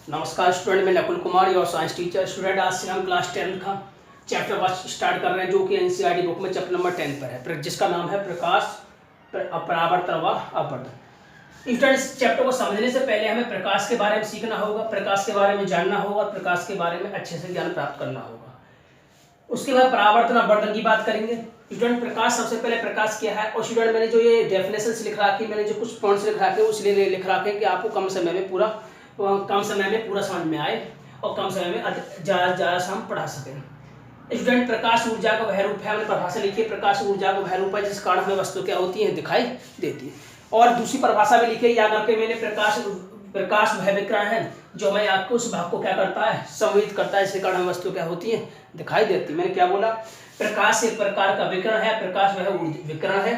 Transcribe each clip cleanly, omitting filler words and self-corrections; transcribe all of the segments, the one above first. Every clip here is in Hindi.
नमस्कार स्टूडेंट, मैं नकुल कुमार और साइंस टीचर। स्टूडेंट आज से हम क्लास 10 का चैप्टर 1 स्टार्ट कर रहे हैं, जो कि एनसीईआरटी बुक में चैप्टर नंबर 10 पर है, जिसका नाम है प्रकाश, परावर्तन व अपवर्तन। स्टूडेंट्स, चैप्टर को समझने से पहले हमें प्रकाश के बारे में सीखना होगा, प्रकाश के बारे में जानना होगा, प्रकाश के बारे में अच्छे से ज्ञान प्राप्त करना होगा। उसके बाद परावर्तन अपवर्तन की बात करेंगे। स्टूडेंट, प्रकाश, सबसे पहले प्रकाश क्या है। और स्टूडेंट, मैंने जो ये डेफिनेशंस लिख रखी, मैंने जो कुछ पॉइंट्स लिख रखे उसलिए लिख रखे कि आपको कम समय में पूरा समझ में आए और कम समय में ज़्यादा से हम पढ़ा सकें। स्टूडेंट, प्रकाश ऊर्जा का वह रूप है, हमने परिभाषा लिखी है, प्रकाश ऊर्जा का वह रूप है जिस कारण हमें वस्तु क्या होती है, दिखाई देती है। और दूसरी परिभाषा भी लिखी है, याद करके मैंने, प्रकाश वह विकिरण है जो हमें आपको उस भाग को क्या करता है, संवेदित करता है, इसके कारण हमें वस्तु क्या होती है, दिखाई देती है। मैंने क्या बोला, प्रकाश एक प्रकार का विकिरण है, प्रकाश वह विकिरण है।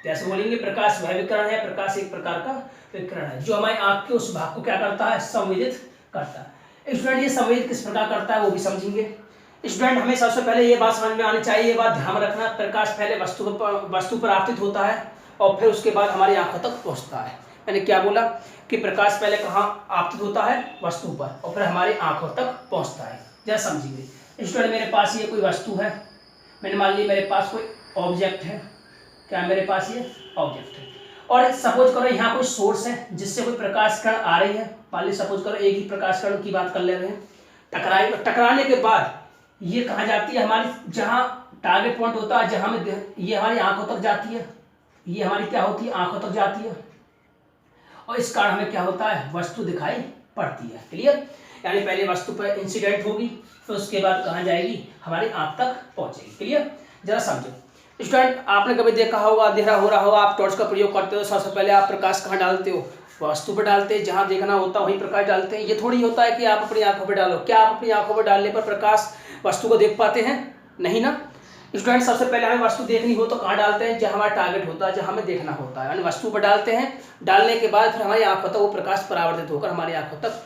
कैसे बोलेंगे, प्रकाश वह विकिरण है, प्रकाश एक प्रकार का विकिरण है जो हमारी आंख के उस भाग को क्या करता है, संवेदित करता है। स्टूडेंट, ये संवेदित किस प्रकार करता है वो भी समझेंगे। स्टूडेंट, हमें सबसे पहले ये बात समझ में आनी चाहिए, ये बात ध्यान रखना, प्रकाश पहले वस्तु पर आपतित होता है और फिर उसके बाद हमारी आंखों तक पहुंचता है। मैंने क्या बोला कि प्रकाश पहले कहाँ आपतित होता है, वस्तु पर, और फिर हमारी आंखों तक पहुंचता है। जरा समझिए। स्टूडेंट, मेरे पास ये कोई वस्तु है, मैंने मान ली मेरे पास कोई ऑब्जेक्ट है, क्या मेरे पास ये ऑब्जेक्ट है, और सपोज करो यहाँ कोई सोर्स है जिससे कोई प्रकाश किरण आ रही है। मान ली सपोज करो एक ही प्रकाश किरण की बात कर ले रहे हैं। टकराने के बाद ये कहाँ जाती है, हमारी जहाँ टारगेट पॉइंट होता है, जहाँ में ये हमारी आंखों तक जाती है, ये हमारी क्या होती है, आंखों तक जाती है, और इस कारण हमें क्या होता है, वस्तु दिखाई पड़ती है। क्लियर? यानी पहले वस्तु पर इंसिडेंट होगी, फिर उसके बाद कहाँ जाएगी, हमारी आंख तक पहुंचेगी। क्लियर? जरा समझो। स्टूडेंट, आपने कभी देखा होगा, अंधेरा हो रहा होगा, आप टॉर्च का प्रयोग करते हो, सबसे पहले आप प्रकाश कहाँ डालते हो, वस्तु पर डालते हैं, जहाँ देखना होता है वहीं प्रकाश डालते हैं। ये थोड़ी होता है कि आप अपनी आंखों पर डालो। क्या आप अपनी आंखों पर डालने पर प्रकाश वस्तु को देख पाते हैं? नहीं ना। स्टूडेंट, सबसे पहले हमें वस्तु देखनी हो तो कहाँ डालते हैं, जहाँ हमारा टारगेट होता है, जहाँ हमें देखना होता है, यानी वस्तु पर डालते हैं। डालने के बाद फिर हमारी आंखों तक वो प्रकाश परावर्तित होकर हमारी आंखों तक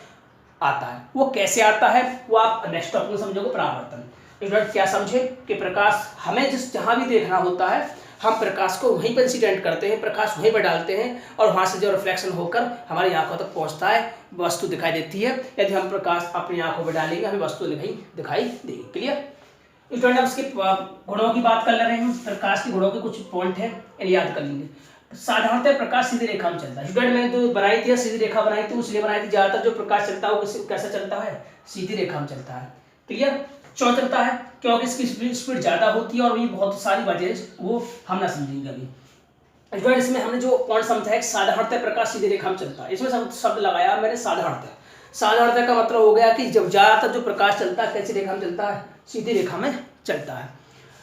आता है। वो कैसे आता है वो आप नेक्स्ट टॉपिक में समझोगे, परावर्तन। स्टूडेंट, क्या समझे कि प्रकाश हमें जहाँ भी देखना होता है, हम प्रकाश को वहीं पर इंसिडेंट करते हैं, प्रकाश वहीं पर डालते हैं, और वहाँ से जो रिफ्लेक्शन होकर हमारी आंखों तक पहुँचता है, वस्तु दिखाई देती है। यदि हम प्रकाश अपनी आंखों पर डालेंगे, हमें वस्तु दिखाई देगी। क्लियर? स्टूडेंट, अब इसके गुणों की बात कर ले रहे हैं। प्रकाश के गुणों के कुछ पॉइंट हैं, याद कर लेंगे। साधारणतः प्रकाश सीधी रेखा में चलता है। स्टूडेंट, मैंने तो बनाई थी, सीधी रेखा बनाई थी, इसलिए बनाई थी, ज्यादातर जो प्रकाश चलता है वो कैसे चलता है, सीधी रेखा में चलता है। क्लियर? क्यों चलता है? क्योंकि इसकी स्पीड ज्यादा होती है, और भी बहुत सारी वजह वो हम ना समझेंगे अभी। स्टूडेंट, इसमें हमने जो पॉइंट समझा है, साधारणतः प्रकाश सीधी रेखा में चलता है, इसमें शब्द लगाया मैंने साधारणतः। साधारणतः का मतलब हो गया कि जब ज्यादातर जो प्रकाश चलता है कैसी रेखा में चलता है, सीधी रेखा में चलता है।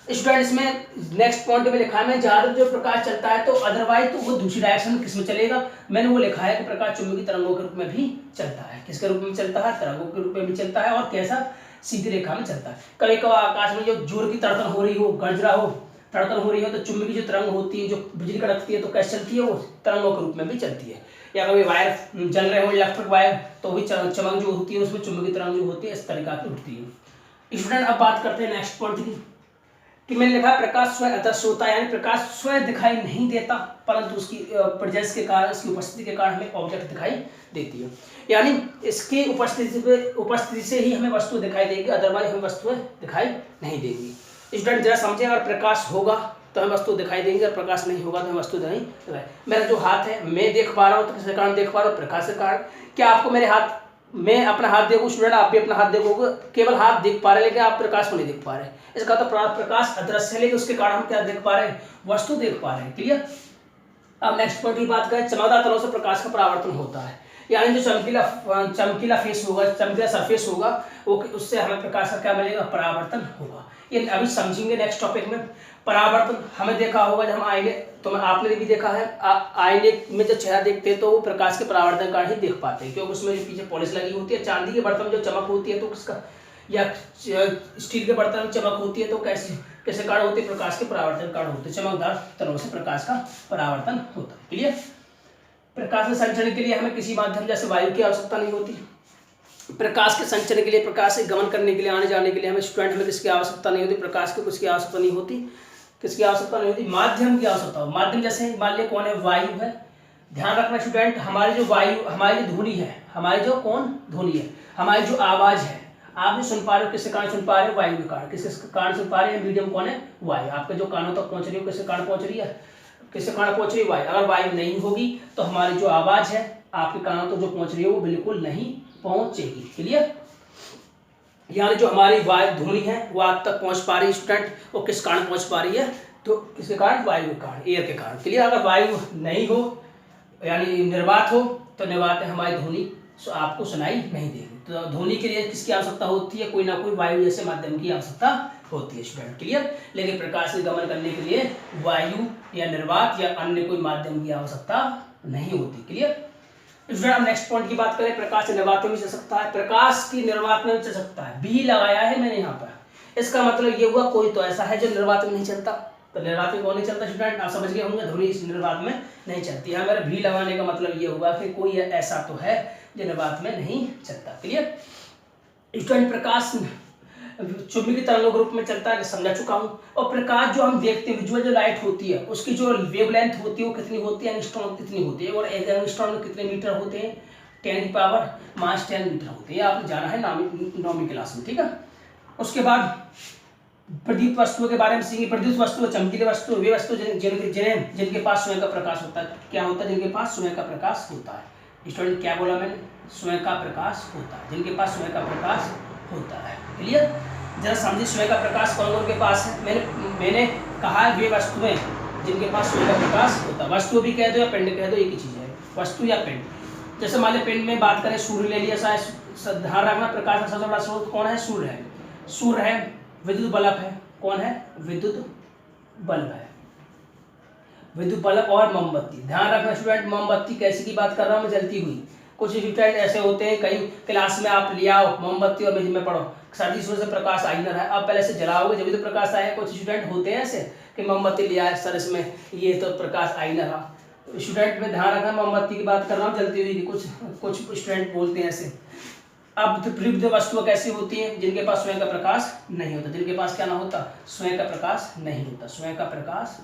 स्टूडेंट, इसमें नेक्स्ट पॉइंट में लिखा है, मैं ज्यादा जो प्रकाश चलता है तो अदरवाइज तो वो दूसरी डायरेक्शन में किसमें चलेगा, मैंने वो लिखा है कि प्रकाश चुंबकीय तरंगों के रूप में भी चलता है। किसके रूप में चलता है? तरंगों के रूप में भी चलता है। और कैसा? सीधी रेखा में चलता है। कभी कभी आकाश में जो जोर की तड़तन हो रही हो, गरज रहा हो, तड़तन हो रही हो, तो चुंबकीय जो तरंग होती है, जो बिजली कड़कती है, तो कैसे चलती है, वो तरंगों के रूप में भी चलती है। या कभी वायर जल रहे हो, इलेक्ट्रिक वायर, तो भी चमक जो होती है उसमें चुंबकीय तरंग जो होती है इस तरीका की उठती है। स्टूडेंट, अब बात करते हैं नेक्स्ट पॉइंट की, कि मैंने लिखा प्रकाश स्वयं अदृश्य होता है, यानी प्रकाश स्वयं दिखाई नहीं देता, परंतु उसकी प्रेजेंस के कारण, इसकी उपस्थिति के कारण हमें ऑब्जेक्ट दिखाई देती है। यानी इसकी उपस्थिति से ही हमें वस्तु दिखाई देगी, अदरवाइज हमें वस्तुएं दिखाई नहीं देंगी। स्टूडेंट, जरा समझें, अगर प्रकाश होगा तो हमें वस्तु दिखाई देंगे, और प्रकाश नहीं होगा तो हमें वस्तु नहीं दिखाई। मेरा जो हाथ है, मैं देख पा रहा हूँ तो किसके कारण देख पा रहा हूँ? प्रकाश के कारण। क्या आपको मेरे हाथ, मैं अपना हाथ देखूँ, स्टूडेंट आप भी अपना हाथ देखोगे, केवल हाथ देख पा रहे, लेकिन आप प्रकाश को नहीं देख पा रहे। इसका तो प्रकाश अदृश्य है, लेकिन उसके कारण हम क्या देख पा रहे हैं? वस्तु देख पा रहे हैं। क्लियर? अब नेक्स्ट पॉइंट की बात करें, चमकदार तरह से प्रकाश का परावर्तन होता है, यानी जो चमकीला फेस होगा, चमकीला सरफेस होगा, वो उससे हमें प्रकाश का क्या मिलेगा? परावर्तन होगा। ये अभी समझेंगे नेक्स्ट टॉपिक में। परावर्तन हमें देखा होगा, जब हम आईने, तो आपने भी देखा है, आईने में जब चेहरा देखते हैं तो वो प्रकाश के परावर्तन का ही देख पाते हैं, क्योंकि उसमें जो पीछे पॉलिश लगी होती है। चांदी के बर्तन में जो चमक होती है तो किसका, या स्टील के बर्तन में चमक होती है तो कैसे कारण होती है? प्रकाश के परावर्तन कारण होते हैं। चमकदार तरह से प्रकाश का परावर्तन होता है। क्लियर? प्रकाश के संचरण के लिए हमें किसी माध्यम जैसे वायु की आवश्यकता नहीं होती। प्रकाश के संचरण के लिए, प्रकाश से गमन करने के लिए, आने जाने के लिए हमें स्टूडेंट में किसकी आवश्यकता नहीं होती? प्रकाश की कुछ की आवश्यकता नहीं होती। किसकी आवश्यकता नहीं होती? माध्यम की आवश्यकता हो। माध्यम जैसे मान लिया कौन है? वायु है। ध्यान रखना स्टूडेंट, हमारी जो वायु, हमारी जो ध्वनि है, हमारी जो कौन ध्वनि है, हमारी जो आवाज है, आप जो सुन पा रहे हो किसके कारण सुन पा रहे हो? वायु के कारण। किसके कारण सुन पा रहे हैं? मीडियम कौन है? वायु। आपके जो कानों तक पहुंच रही है किसके कारण पहुंच रही है? किसके कारण पहुंच रही है? वायु। अगर वायु नहीं होगी तो हमारी जो आवाज है आपके कानों तक जो पहुंच रही है वो बिल्कुल नहीं पहुंचेगी। क्लियर? यानी जो हमारी वायु ध्वनि है वो आप तक पहुंच पा रही है स्टूडेंट, वो किस कारण पहुंच पा रही है? तो किसके कारण? वायु के कारण, एयर के कारण। क्लियर? अगर वायु नहीं हो यानी निर्वात हो तो निर्वात में हमारी ध्वनि आपको सुनाई नहीं देगी। तो ध्वनि के लिए किसकी आवश्यकता होती है? कोई ना कोई वायु जैसे माध्यम की आवश्यकता होती है स्टूडेंट। क्लियर? लेकिन प्रकाश के गमन करने के लिए वायु या निर्वात या अन्य कोई माध्यम की आवश्यकता नहीं होती। क्लियर? स्टूडेंट, हम नेक्स्ट पॉइंट की बात करें, प्रकाश निर्वात में भी चल सकता है, प्रकाश की निर्वात में भी चल सकता है। भी लगाया है मैंने यहाँ पर, इसका मतलब ये हुआ कोई तो ऐसा है जो निर्वात में नहीं चलता। तो निर्वात में कौन नहीं चलता स्टूडेंट? आप समझ गए होंगे, ध्वनि इस निर्वात में नहीं चलती है। अगर भी लगाने का मतलब ये हुआ कि कोई ऐसा तो है जो निर्वात में नहीं चलता। क्लियर? स्टूडेंट, प्रकाश चुंबकीय तरंगों के रूप में चलता है, समझा चुका हूँ। और प्रकाश जो हम देखते हैं, विजुअल जो लाइट होती है, उसकी जो वेवलेंथ होती है वो कितनी होती है? एंगस्ट्रॉम कितनी होती है? और एक एंगस्ट्रॉम में कितने मीटर होते हैं? 10⁻⁻10 मीटर होते हैं। आपने जाना है नौवीं क्लास में, ठीक है? उसके बाद प्रदीप्त वस्तुओं के बारे में सीखेंगे। प्रदीप्त वस्तु, चमकीली वस्तु, वे वस्तु जिनके पास स्वयं का प्रकाश होता है। क्या होता है? जिनके पास स्वयं का प्रकाश होता है। स्टूडेंट, क्या बोला मैंने? स्वयं का प्रकाश होता है, जिनके पास स्वयं का प्रकाश होता है। क्लियर? जरा समझिए, स्वयं का प्रकाश कौन कौन के पास है? मैंने कहा वे वस्तुएं जिनके पास स्वयं का प्रकाश होता है। वस्तु भी कह दो या पिंड कह दो, एक ही चीज है, वस्तु या पिंड। जैसे मान ली पिंड में बात करें, सूर्य ले लिया, शायद ध्यान रखना प्रकाश का सबसे बड़ा स्रोत कौन है? सूर्य है। सूर्य है, विद्युत बल्ब है। कौन है? विद्युत बल्ब है। विद्युत बल्ब और मोमबत्ती। ध्यान रखना स्टूडेंट, मोमबत्ती कैसी की बात कर रहा हूँ मैं? जलती हुई। कुछ स्टूडेंट ऐसे होते हैं, कई क्लास में आप ले आओ मोमबत्ती और मेज में पढ़ो, सर्दी से प्रकाश आई ना रहा है, आप पहले से जलाओगे जब भी तो प्रकाश आएगा। कुछ स्टूडेंट होते हैं ऐसे कि मोमबत्ती ले आए सर, इसमें ये तो प्रकाश आई ना रहा। स्टूडेंट में ध्यान रखना, मोमबत्ती की बात कर रहा हूँ जलती हुई की। कुछ स्टूडेंट बोलते हैं ऐसे। अब प्रयुक्त वस्तुएं कैसी होती हैं? जिनके पास स्वयं का प्रकाश नहीं होता। जिनके पास क्या ना होता? स्वयं का प्रकाश नहीं होता। स्वयं का प्रकाश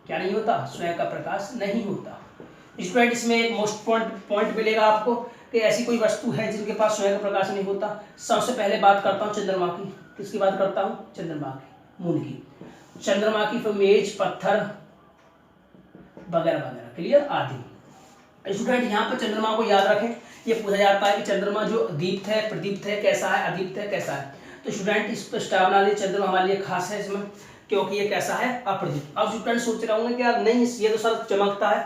क्या नहीं होता? स्वयं का प्रकाश नहीं होता। स्टूडेंट, इसमें एक मोस्ट पॉइंट मिलेगा आपको कि ऐसी कोई वस्तु है जिनके पास स्वयं का प्रकाश नहीं होता। सबसे पहले बात करता हूँ चंद्रमा की। किसकी बात करता हूँ? चंद्रमा की, मून की। चंद्रमा की फिर मेज, पत्थर वगैरह वगैरह। क्लियर? आदि। स्टूडेंट, यहाँ पर चंद्रमा को याद रखें, ये पूछा जाता है कि चंद्रमा जो दीप्त है, प्रदीप्त है, कैसा है? अदीप्त है, कैसा है? तो स्टूडेंट, इस पर स्टार बना लीजिए। चंद्रमा हमारे लिए खास है इसमें, क्योंकि ये कैसा है? अप्रदीप्त। अब स्टूडेंट सोच रहे होंगे कि यार नहीं, ये तो सर चमकता है,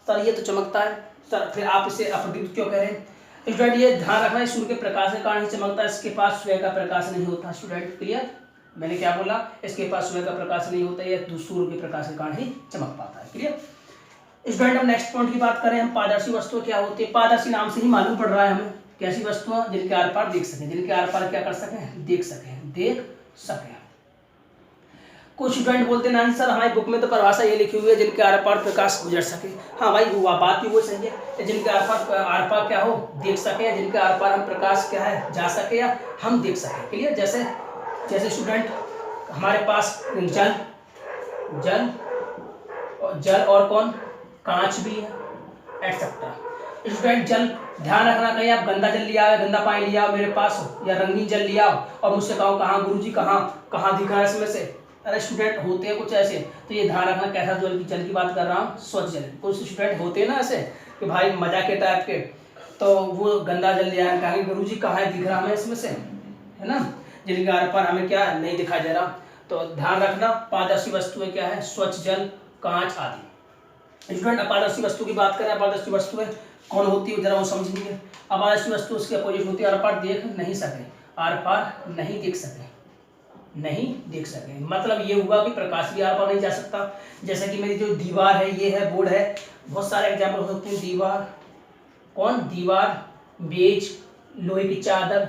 सर ये तो चमकता है सर, फिर आप इसे अप्रदीप्त क्यों कह रहे हैं? स्टूडेंट, ये ध्यान रखना है, सूर्य के प्रकाश के कारण ही चमकता है, इसके पास स्वयं का प्रकाश नहीं होता। Student, clear? मैंने क्या बोला? इसके पास स्वयं का प्रकाश नहीं होता, ये सूर्य के प्रकाश के कारण ही चमक पाता है। क्लियर? स्टूडेंट, हम नेक्स्ट पॉइंट की बात करें, हम पारदर्शी वस्तुएं क्या होती है? पारदर्शी नाम से ही मालूम पड़ रहा है हमें, कैसी वस्तुएं? जिनके आर पार देख सकें। जिनके आर पार क्या कर सकें? देख सकें, देख सकें। कुछ स्टूडेंट बोलते नहीं सर, हमारी बुक में तो परिभाषा ये लिखी हुई है जिनके आर पार प्रकाश गुजर सके। हाँ भाई, वो बात भी वो सही है, जिनके आर पार क्या हो? देख सके। जिनके आर पार हम प्रकाश क्या है? जा सके या हम देख सके। क्लियर? जैसे स्टूडेंट, हमारे पास जल और कौन? कांच भी है, एटसेट्रा। स्टूडेंट, जल ध्यान रखना, कहीं आप गंदा जल लिया, गंदा पानी लिया मेरे पास या रंगीन जल लिया और मुझसे कहो कहाँ गुरुजी, कहाँ दिखा है इसमें से? अरे स्टूडेंट, होते हैं कुछ ऐसे, तो ये ध्यान रखना कैसा जल की बात कर रहा हूँ? स्वच्छ जल। कुछ स्टूडेंट होते हैं ना ऐसे कि भाई मजाक के टाइप के, तो वो गंदा जल लिया है, कहेंगे गुरुजी कहाँ है, दिख रहा हमें इसमें से, है ना? जिनके आर पार हमें क्या नहीं दिखाई दे रहा। तो ध्यान रखना, पारदर्शी वस्तुएं क्या है? स्वच्छ जल, कांच आदि। स्टूडेंट, अपारदर्शी वस्तु की बात करें, अपारदर्शी वस्तुएं कौन होती है जरा वो समझेंगे। अपारदर्शी वस्तु उसके अपोजिट होती है, आर पार देख नहीं सके, आर पार नहीं देख सके, नहीं देख सके। मतलब ये हुआ कि प्रकाश भी आर पार नहीं जा सकता। जैसे कि मेरी जो दीवार है, ये है बोर्ड है, बहुत सारे एग्जाम्पल हो सकते हैं। दीवार, बेज, लोहे की चादर,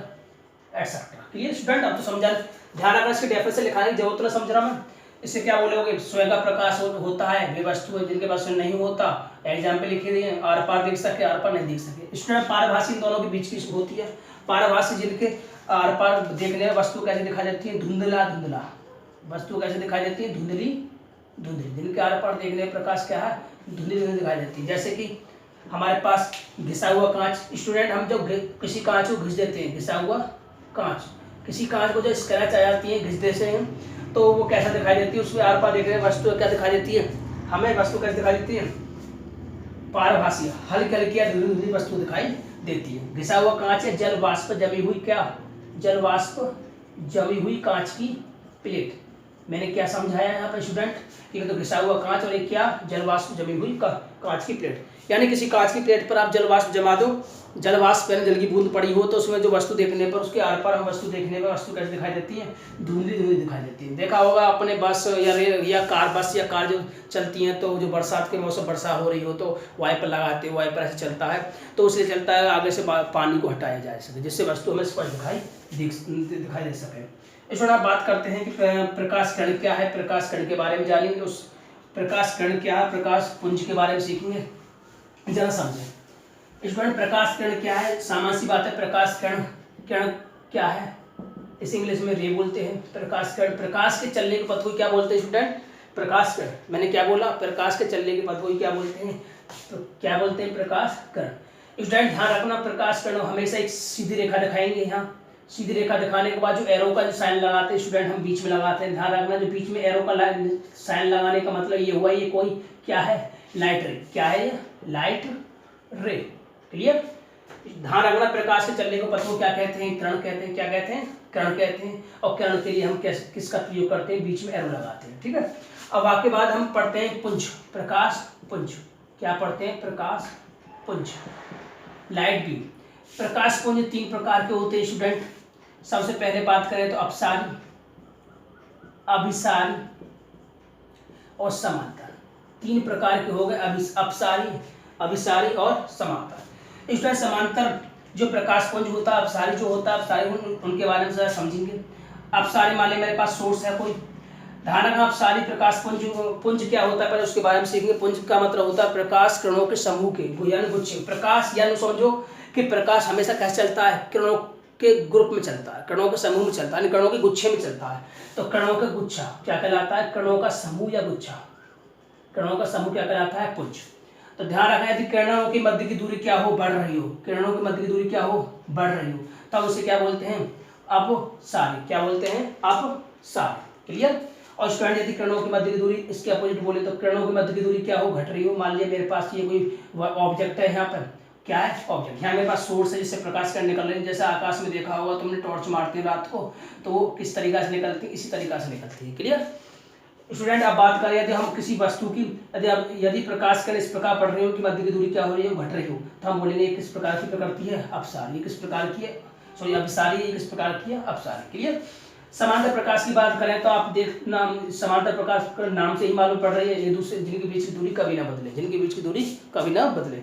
एटसेट्रा। Clear student? अब तो समझा। ध्यान रखना, इसके डेफिनेशन लिखाने की जरूरत नहीं, समझ रहा मैं। इससे क्या बोलोगे? स्वयं का प्रकाश होता है, वे वस्तु है जिनके पास स्वयं नहीं होता। एग्जाम्पल लिखे दिए, आर पार देख सके, आर पार नहीं देख सके। स्टूडेंट, पारभासी इन दोनों के बीच की होती है। पारभासी जिनके आर पार देखने में वस्तु कैसे दिखाई देती है? धुंधला। वस्तु कैसे दिखाई देती है? धुंधली। जिनके आर पार देखने में प्रकाश क्या है? धुंधली दिखाई देती है। जैसे कि हमारे पास घिसा हुआ कांच। स्टूडेंट हम जब किसी कांच को घिस देते हैं, घिसा हुआ कांच, किसी कांच को जो स्क्रैच आ जाती है घिस देते हैं तो वो कैसा दिखाई देती है, उसमें आर पार देख रहे हैं वस्तु क्या दिखाई देती है, हमें वस्तु कैसे दिखाई देती है, पारभासी, हल्की हल्की या धुंधली धुंधली वस्तु दिखाई देती है। घिसा हुआ कांच है, जल वाष्प जमी हुई, क्या जल वाष्प जमी हुई कांच की प्लेट। मैंने क्या समझाया यहाँ पर स्टूडेंट, एक तो घिसा हुआ कांच और एक क्या, जल वाष्प जमी हुई कांच की प्लेट। यानी किसी कांच की प्लेट पर आप जल वाष्प जमा दो, जल वाष्प यानी जल की बूंद पड़ी हो तो उसमें जो वस्तु देखने पर, उसके आर पार हम वस्तु देखने पर वस्तु कैसे दिखाई देती है, धुंधली धुंधली दिखाई देती है। देखा होगा अपने बस या रेल या कार, बस या कार जो चलती हैं तो जो बरसात के मौसम वर्षा हो रही हो तो वाइपर लगाते हैं, वाइपर ऐसे चलता है तो उससे चलता है आगे से पानी को हटाया जा सके जिससे वस्तु हमें स्पष्ट दिखाई दे सके। इस वक्त आप बात करते हैं कि प्रकाश किरण क्या है, प्रकाश किरण के बारे में जानेंगे, उस प्रकाश किरण क्या है, प्रकाश पुंज के बारे में सीखेंगे, जरा समझें। स्टूडेंट प्रकाश किरण क्या है, सामान्य सी बात है, प्रकाश किरण क्या है, इसे इंग्लिश में रे बोलते हैं। प्रकाश किरण, प्रकाश के चलने के पथ को क्या बोलते हैं स्टूडेंट, प्रकाश किरण। मैंने क्या बोला, प्रकाश के चलने के पथ को क्या बोलते हैं, तो क्या बोलते हैं, प्रकाश किरण। स्टूडेंट ध्यान रखना, प्रकाश किरण हमेशा एक सीधी रेखा दिखाएंगे, यहाँ सीधी रेखा दिखाने के बाद जो एरो का जो साइन लगाते हैं स्टूडेंट हम बीच में लगाते हैं, ध्यान रखना जो बीच में एरो का साइन लगाने का मतलब ये हुआ ये कोई क्या है, लाइट रे, क्या है ये, लाइट रे, क्लियर। ध्यान रखना प्रकाश के चलने को पथ को क्या कहते हैं, किरण कहते हैं, क्या कहते हैं, किरण कहते हैं। और किरण के लिए हम किसका प्रयोग करते हैं, बीच में एरो लगाते हैं, ठीक है। अब आपके बाद हम पढ़ते हैं पुंज, प्रकाश पुंज, क्या पढ़ते हैं, प्रकाश पुंज, लाइट बीम। प्रकाश पुंज 3 प्रकार के होते हैं स्टूडेंट। सबसे पहले बात करें तो अपसारी, अभिसारी और समांतर, 3 प्रकार के हो गए, अपसारी, अभिसारी और समांतर। स्टूडेंट समांतर जो प्रकाश पुंज होता है, अपसारी जो होता है, अपसारी उनके बारे में जरा समझेंगे। अपसारी मान मेरे पास सोर्स है कोई, ध्यान रखना अपसारी प्रकाश पुंज क्या होता है पहले उसके बारे में सीखेंगे। पुंज का मतलब होता है प्रकाश किरणों के समूह के, यानी गुच्छे। प्रकाश यानी समझो कि प्रकाश हमेशा कैसे चलता है, किरणों के ग्रुप में चलता है, किरणों के समूह में चलता है, किरणों के गुच्छे में चलता है। तो किरणों का गुच्छा क्या कहलाता है, किरणों का समूह या गुच्छा, किरणों का समूह क्या कहलाता है, पुंज। तो ध्यान रखना यदि किरणों की मध्य की दूरी क्या हो, बढ़ रही हो, किरणों की मध्य की दूरी क्या हो, बढ़ रही हो, तब उसे क्या बोलते हैं, अपसारी, क्या बोलते हैं, अपसारी, क्लियर। और स्टूडेंट यदि किरणों की मध्य की दूरी इसके अपोजिट बोले तो किरणों की मध्य की दूरी क्या हो, घट रही हो। मान लिया मेरे पास ये कोई ऑब्जेक्ट है, यहाँ पर क्या है, ऑब्जेक्ट, यहाँ मेरे पास सोर्स है जिससे प्रकाश किरण निकल रही है। जैसे आकाश में देखा होगा तुमने, टॉर्च मारते हैं रात को तो वो किस तरीका से निकलती है, इसी तरीका से निकलती है, क्लियर। स्टूडेंट आप बात करें यदि हम किसी वस्तु की यदि प्रकाश किरण इस प्रकार पड़ रही हो कि मध्य की दूरी क्या हो रही है, घट रही हो, तो हम बोलेंगे किस प्रकार की प्रकृति है, अपसारी। किस प्रकार की है, सॉरी अभिसारी, किस प्रकार की है, अपसारी, क्लियर। समांतर प्रकाश की बात करें तो आप देखना समांतर प्रकाश का नाम से ही मालूम पड़ रही है, ये दूसरे जिनके बीच की दूरी कभी ना बदले, जिनके बीच की दूरी कभी ना बदले।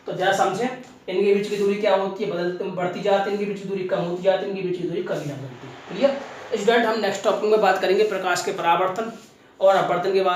तो जरा समझें इनके बीच की दूरी क्या होती है, बढ़ती जाती है, इनके बीच की दूरी कम होती जाती है, इनके बीच की दूरी कभी ना बढ़ती, क्लियर। स्टूडेंट हम नेक्स्ट टॉपिक में बात करेंगे प्रकाश के परावर्तन और अपवर्तन के बाद